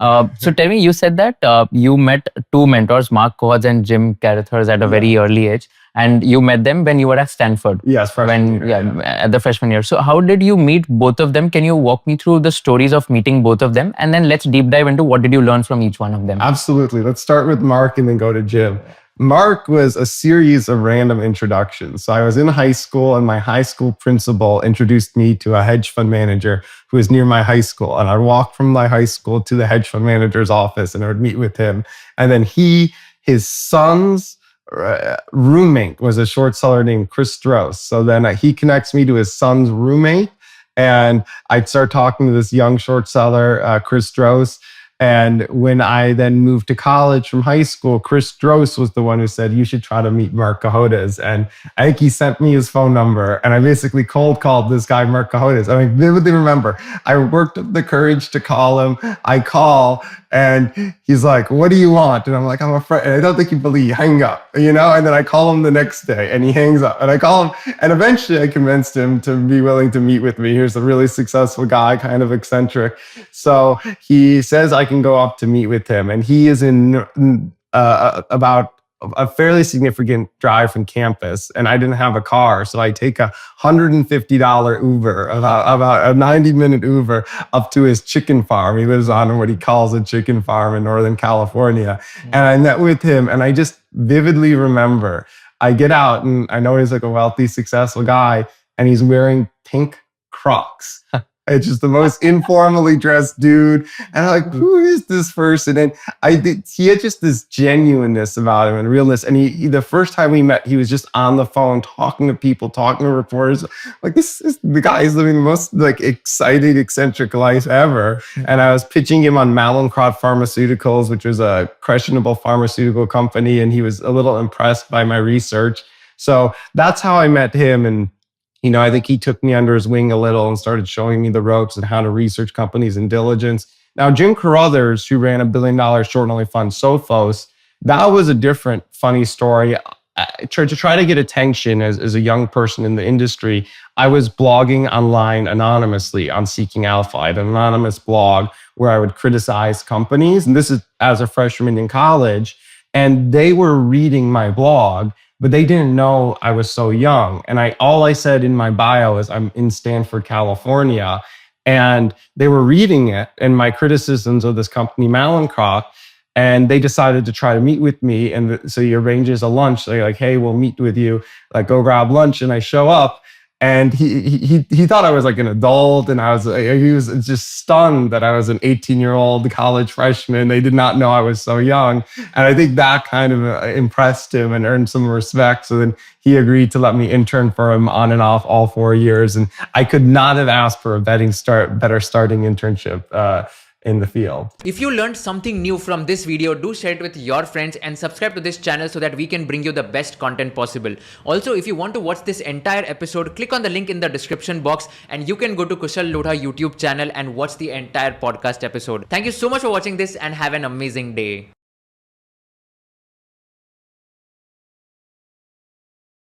So tell me, you said that you met two mentors, Mark Cohens and Jim Carruthers, at a very early age, and you met them when you were at Stanford. Yes, freshman When year. at the freshman year. So how did you meet both of them? Can you walk me through the stories of meeting both of them, and then let's deep dive into what did you learn from each one of them? Absolutely. Let's start with Mark and then go to Jim. Mark was a series of random introductions. So I was in high school, and my high school principal introduced me to a hedge fund manager who was near my high school. And I'd walk from my high school to the hedge fund manager's office, and I would meet with him. And then his son's roommate was a short seller named Chris Strauss. So then he connects me to his son's roommate. And I'd start talking to this young short seller, Chris Strauss. And when I then moved to college from high school, Chris Strauss was the one who said, you should try to meet Mark Cohens. And I think he sent me his phone number. And I basically cold called this guy, Mark Cohens. I vividly remember, I worked up the courage to call him. I call, and he's like, what do you want? And I'm like, I'm afraid. And I don't think you believe, hang up, And then I call him the next day, and he hangs up. And I call him, and eventually I convinced him to be willing to meet with me. Here's a really successful guy, kind of eccentric. So he says I can go up to meet with him, and he is in about a fairly significant drive from campus, and I didn't have a car, so I take $150 Uber, about a 90-minute Uber up to his chicken farm. He lives on what he calls a chicken farm in Northern California. And I met with him, and I just vividly remember, I get out, and I know he's like a wealthy, successful guy, and he's wearing pink Crocs. It's just the most informally dressed dude. And I'm like, who is this person? And he had just this genuineness about him and realness. And he the first time we met, he was just on the phone, talking to people, talking to reporters. Like, the guy is living the most exciting, eccentric life ever. And I was pitching him on Mallinckrodt Pharmaceuticals, which was a questionable pharmaceutical company. And he was a little impressed by my research. So that's how I met him. And I think he took me under his wing a little and started showing me the ropes and how to research companies in diligence. Now, Jim Carruthers, who ran $1 billion short-only fund, Sophos, that was a different funny story. To try to get attention as a young person in the industry, I was blogging online anonymously on Seeking Alpha. I had an anonymous blog where I would criticize companies. And this is as a freshman in college. And they were reading my blog, but they didn't know I was so young. And all I said in my bio is I'm in Stanford, California. And they were reading it and my criticisms of this company, Mallinckrodt, and they decided to try to meet with me. And so he arranges a lunch. They're like, hey, we'll meet with you. Like, go grab lunch. And I show up. And he thought I was like an adult, and he was just stunned that I was an 18-year-old college freshman. They did not know I was so young, and I think that kind of impressed him and earned some respect. So then he agreed to let me intern for him on and off all 4 years, and I could not have asked for a better starting internship in the field. If you learned something new from this video, do share it with your friends and subscribe to this channel so that we can bring you the best content possible. Also, if you want to watch this entire episode, click on the link in the description box and you can go to Kushal Lodha YouTube channel and watch the entire podcast episode. Thank you so much for watching this and have an amazing day.